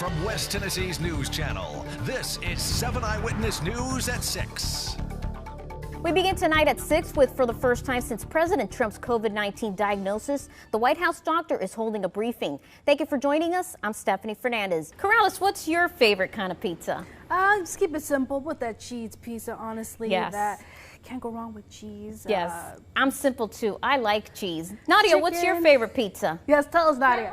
from West Tennessee's News Channel, this is 7 Eyewitness News at 6. We begin tonight at 6 with, for the first time since President Trump's COVID-19 diagnosis, the White House doctor is holding a briefing. Thank you for joining us. I'm Stephanie Fernandez. Corrales, what's your favorite kind of pizza? Just keep it simple with that cheese pizza, honestly. Yes. That can't go wrong with cheese. Yes, I'm simple too. I like cheese. Nadia, what's your favorite pizza? Yes, tell us, Nadia.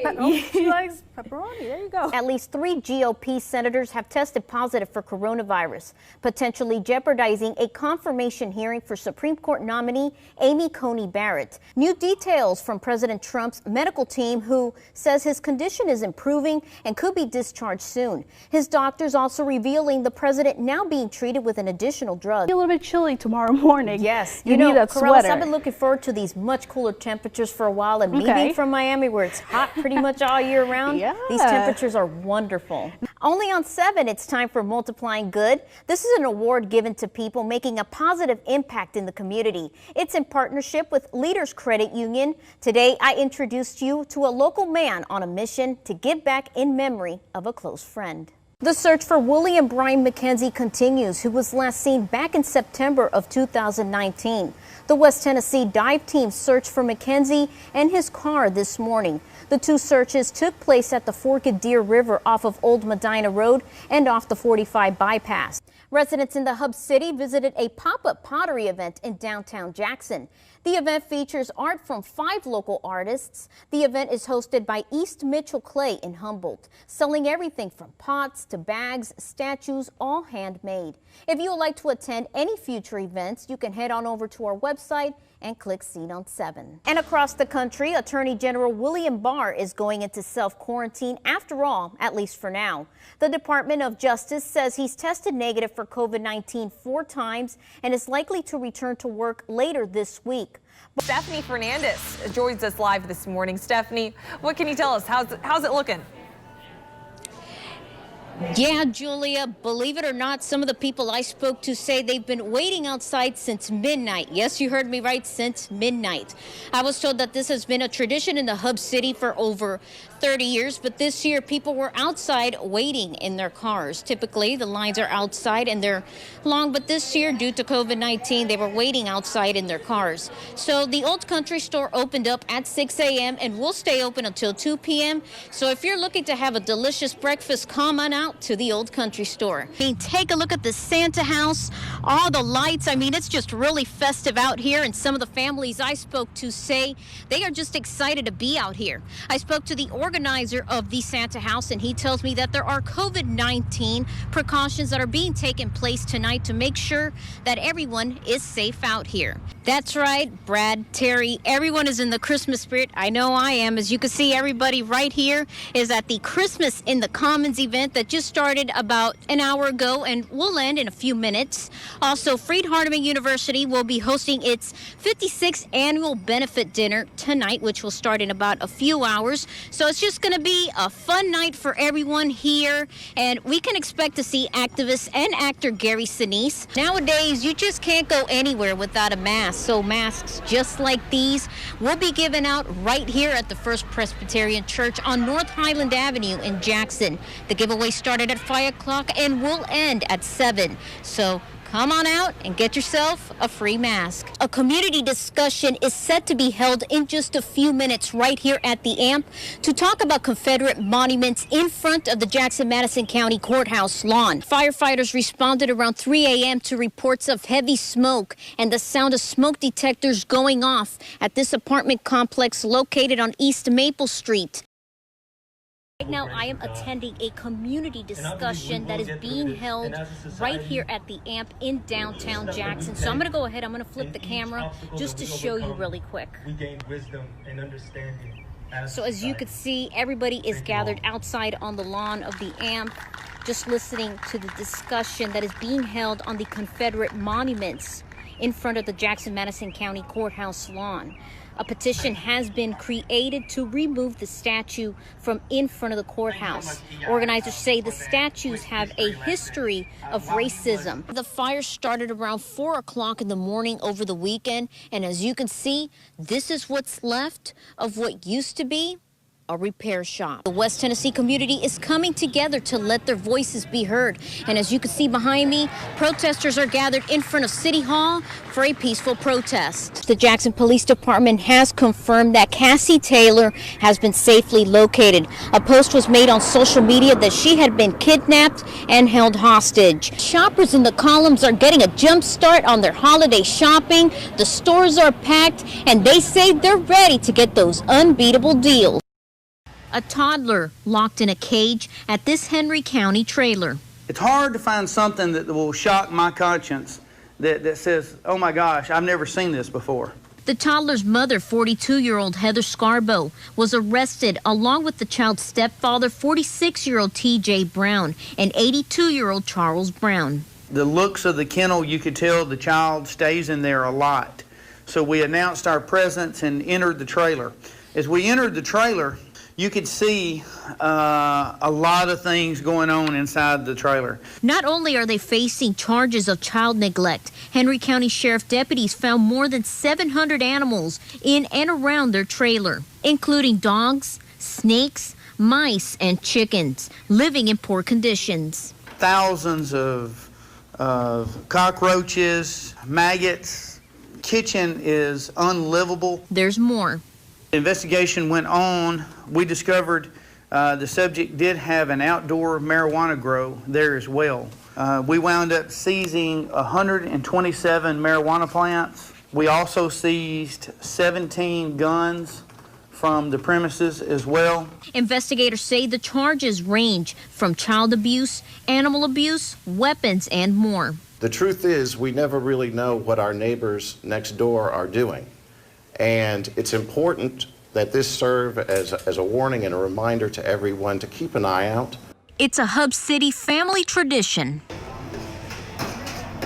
Pepperoni. She likes pepperoni. There you go. At least 3 GOP senators have tested positive for coronavirus, potentially jeopardizing a confirmation hearing for Supreme Court nominee Amy Coney Barrett. New details from President Trump's medical team, who says his condition is improving and could be discharged soon. His doctors also revealing the president now being treated with an additional drug. A little bit chilly tomorrow morning. Yes, you need that Corrales, sweater. I've been looking forward to these much cooler temperatures for a while, and me being from Miami, where it's hot pretty much all year round, these temperatures are wonderful. Only on 7, it's time for Multiplying Good. This is an award given to people making a positive impact in the community. It's in partnership with Leaders Credit Union. Today, I introduced you to a local man on a mission to give back in memory of a close friend. The search for William Brian McKenzie continues, who was last seen back in September of 2019. The West Tennessee dive team searched for McKenzie and his car this morning. The 2 searches took place at the Forked Deer River off of Old Medina Road and off the 45 bypass. Residents in the Hub City visited a pop-up pottery event in downtown Jackson. The event features art from 5 local artists. The event is hosted by East Mitchell Clay in Humboldt, selling everything from pots to bags, statues, all handmade. If you would like to attend any future events, you can head on over to our website and click Seen on 7. And across the country, Attorney General William Barr is going into self-quarantine after all, at least for now. The Department of Justice says he's tested negative for COVID-19 4 times and is likely to return to work later this week. Stephanie Fernandez joins us live this morning. Stephanie, what can you tell us? How's it looking? Yeah, Julia, believe it or not, some of the people I spoke to say they've been waiting outside since midnight. Yes, you heard me right, since midnight. I was told that this has been a tradition in the Hub City for over 30 years, but this year people were outside waiting in their cars. Typically, the lines are outside and they're long, but this year, due to COVID-19, they were waiting outside in their cars. So the Old Country Store opened up at 6 a.m. and will stay open until 2 p.m. So if you're looking to have a delicious breakfast, come on out to the Old Country Store. I mean, take a look at the Santa house, all the lights. I mean, it's just really festive out here, and some of the families I spoke to say they are just excited to be out here. I spoke to the organizer of the Santa house, and he tells me that there are COVID-19 precautions that are being taken place tonight to make sure that everyone is safe out here. That's right, Brad, Terry, everyone is in the Christmas spirit. I know I am. As you can see, everybody right here is at the Christmas in the Commons event that just started about an hour ago and will end in a few minutes. Also, Freed-Hardeman University will be hosting its 56th annual benefit dinner tonight, which will start in about a few hours. So it's just going to be a fun night for everyone here, and we can expect to see activist and actor Gary Sinise. Nowadays, you just can't go anywhere without a mask, so masks just like these will be given out right here at the First Presbyterian Church on North Highland Avenue in Jackson. The giveaway started at 5 o'clock and will end at 7. So come on out and get yourself a free mask. A community discussion is set to be held in just a few minutes right here at the AMP to talk about Confederate monuments in front of the Jackson-Madison County Courthouse lawn. Firefighters responded around 3 a.m. to reports of heavy smoke and the sound of smoke detectors going off at this apartment complex located on East Maple Street. Right now, I am attending a community discussion that is being held right here at the AMP in downtown Jackson. So I'm going to go ahead, I'm going to flip the camera just to show you really quick. We gain wisdom and understanding. So as you can see, everybody is gathered outside on the lawn of the AMP, just listening to the discussion that is being held on the Confederate monuments in front of the Jackson-Madison County Courthouse lawn. A petition has been created to remove the statue from in front of the courthouse. Organizers say the statues have a history of racism. The fire started around 4 o'clock in the morning over the weekend, and as you can see, this is what's left of what used to be a repair shop. The West Tennessee community is coming together to let their voices be heard. And as you can see behind me, protesters are gathered in front of City Hall for a peaceful protest. The Jackson Police Department has confirmed that Cassie Taylor has been safely located. A post was made on social media that she had been kidnapped and held hostage. Shoppers in the columns are getting a jump start on their holiday shopping. The stores are packed and they say they're ready to get those unbeatable deals. A toddler locked in a cage at this Henry County trailer. It's hard to find something that will shock my conscience that says, oh my gosh, I've never seen this before. The toddler's mother, 42-year-old Heather Scarbo, was arrested along with the child's stepfather, 46-year-old T.J. Brown, and 82-year-old Charles Brown. The looks of the kennel, you could tell the child stays in there a lot. So we announced our presence and entered the trailer. As we entered the trailer, you could see a lot of things going on inside the trailer. Not only are they facing charges of child neglect, Henry County Sheriff deputies found more than 700 animals in and around their trailer, including dogs, snakes, mice, and chickens living in poor conditions. Thousands of cockroaches, maggots. Kitchen is unlivable. There's more. Investigation went on. We discovered the subject did have an outdoor marijuana grow there as well. We wound up seizing 127 marijuana plants. We also seized 17 guns from the premises as well. Investigators say the charges range from child abuse, animal abuse, weapons, and more. The truth is, we never really know what our neighbors next door are doing. And it's important that this serve as a warning and a reminder to everyone to keep an eye out. It's a Hub City family tradition.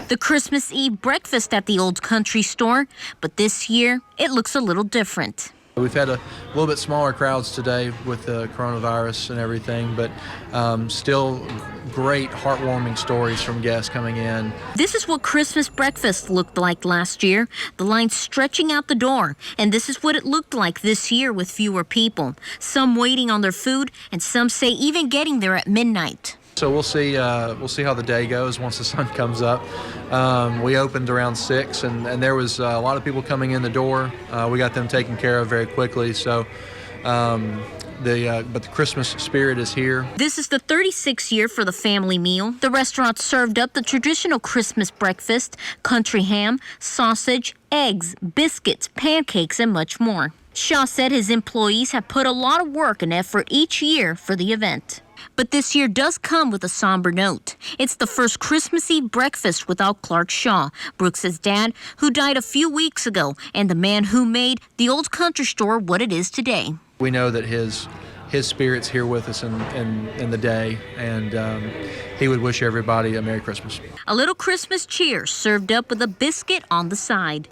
The Christmas Eve breakfast at the Old Country Store, but this year it looks a little different. We've had a little bit smaller crowds today with the coronavirus and everything, but still great heartwarming stories from guests coming in. This is what Christmas breakfast looked like last year, the line stretching out the door. And this is what it looked like this year with fewer people, some waiting on their food and some say even getting there at midnight. So we'll see how the day goes once the sun comes up. We opened around 6, and there was a lot of people coming in the door. We got them taken care of very quickly. So, but the Christmas spirit is here. This is the 36th year for the family meal. The restaurant served up the traditional Christmas breakfast: country ham, sausage, eggs, biscuits, pancakes, and much more. Shaw said his employees have put a lot of work and effort each year for the event. But this year does come with a somber note. It's the first Christmas Eve breakfast without Clark Shaw, Brooks' dad, who died a few weeks ago, and the man who made the Old Country Store what it is today. We know that his spirit's here with us in the day, and he would wish everybody a Merry Christmas. A little Christmas cheer served up with a biscuit on the side.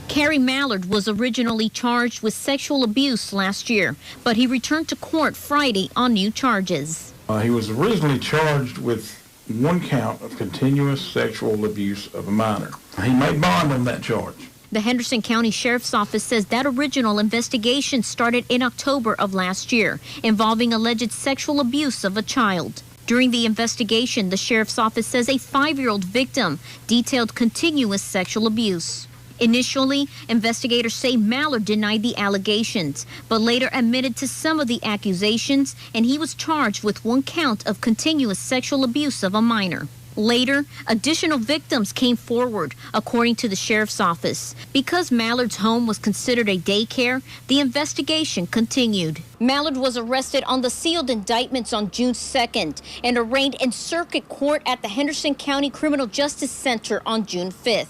Kerry Mallard was originally charged with sexual abuse last year, but he returned to court Friday on new charges. He was originally charged with one count of continuous sexual abuse of a minor. He made bond on that charge. The Henderson County Sheriff's Office says that original investigation started in October of last year, involving alleged sexual abuse of a child. During the investigation, the Sheriff's Office says a 5-year-old victim detailed continuous sexual abuse. Initially, investigators say Mallard denied the allegations, but later admitted to some of the accusations, and he was charged with one count of continuous sexual abuse of a minor. Later, additional victims came forward, according to the Sheriff's Office. Because Mallard's home was considered a daycare, the investigation continued. Mallard was arrested on the sealed indictments on June 2nd and arraigned in circuit court at the Henderson County Criminal Justice Center on June 5th.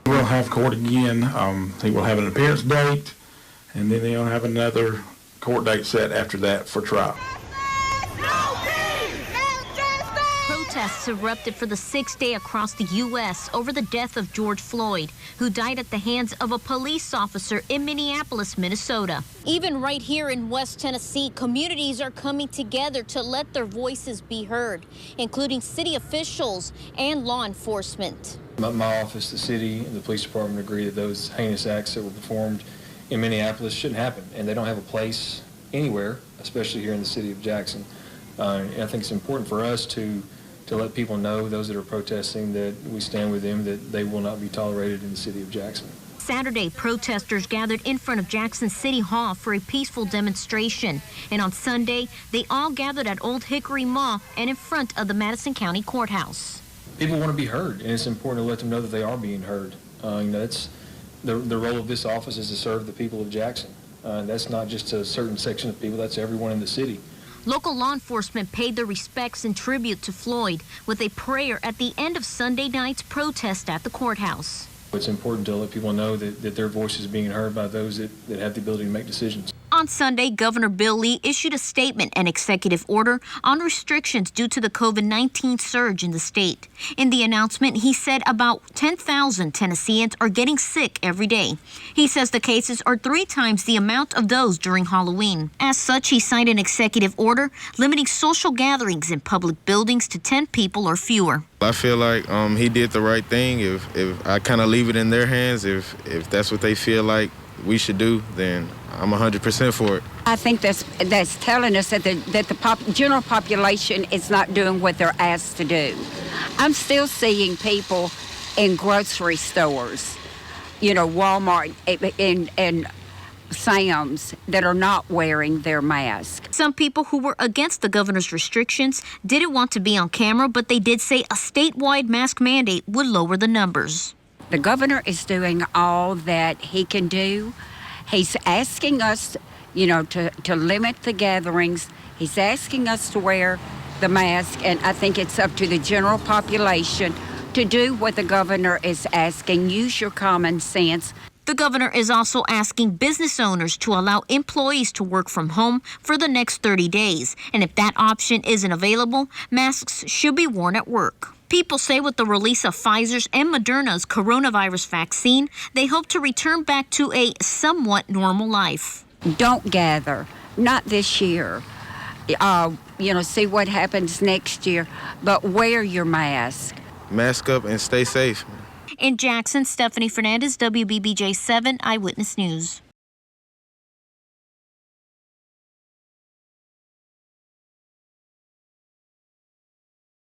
We'll have court again. He will have an appearance date, and then they'll have another court date set after that for trial. Protests erupted for the 6th day across the U.S. over the death of George Floyd, who died at the hands of a police officer in Minneapolis, Minnesota. Even right here in West Tennessee, communities are coming together to let their voices be heard, including city officials and law enforcement. My office, the city, and the police department agree that those heinous acts that were performed in Minneapolis shouldn't happen, and they don't have a place anywhere, especially here in the city of Jackson. And I think it's important for us to let people know, those that are protesting, that we stand with them, that they will not be tolerated in the city of Jackson. Saturday, protesters gathered in front of Jackson City Hall for a peaceful demonstration. And on Sunday, they all gathered at Old Hickory Mall and in front of the Madison County Courthouse. People want to be heard, and it's important to let them know that they are being heard. That's the role of this office is to serve the people of Jackson. That's not just a certain section of people, that's everyone in the city. Local law enforcement paid their respects and tribute to Floyd with a prayer at the end of Sunday night's protest at the courthouse. It's important to let people know that their voice is being heard by those that have the ability to make decisions. On Sunday, Governor Bill Lee issued a statement and executive order on restrictions due to the COVID-19 surge in the state. In the announcement, he said about 10,000 Tennesseans are getting sick every day. He says the cases are 3 times the amount of those during Halloween. As such, he signed an executive order limiting social gatherings in public buildings to 10 people or fewer. I feel like he did the right thing. If I kind of leave it in their hands, if that's what they feel like we should do, then I'm 100% for it. I think that's telling us that the general population is not doing what they're asked to do. I'm still seeing people in grocery stores, Walmart and Sam's, that are not wearing their mask. Some people who were against the governor's restrictions didn't want to be on camera, but they did say a statewide mask mandate would lower the numbers. The governor is doing all that he can do. He's asking us, to limit the gatherings. He's asking us to wear the mask, and I think it's up to the general population to do what the governor is asking. Use your common sense. The governor is also asking business owners to allow employees to work from home for the next 30 days. And if that option isn't available, masks should be worn at work. People say with the release of Pfizer's and Moderna's coronavirus vaccine, they hope to return back to a somewhat normal life. Don't gather, not this year. See what happens next year, but wear your mask. Mask up and stay safe. In Jackson, Stephanie Fernandez, WBBJ 7 Eyewitness News.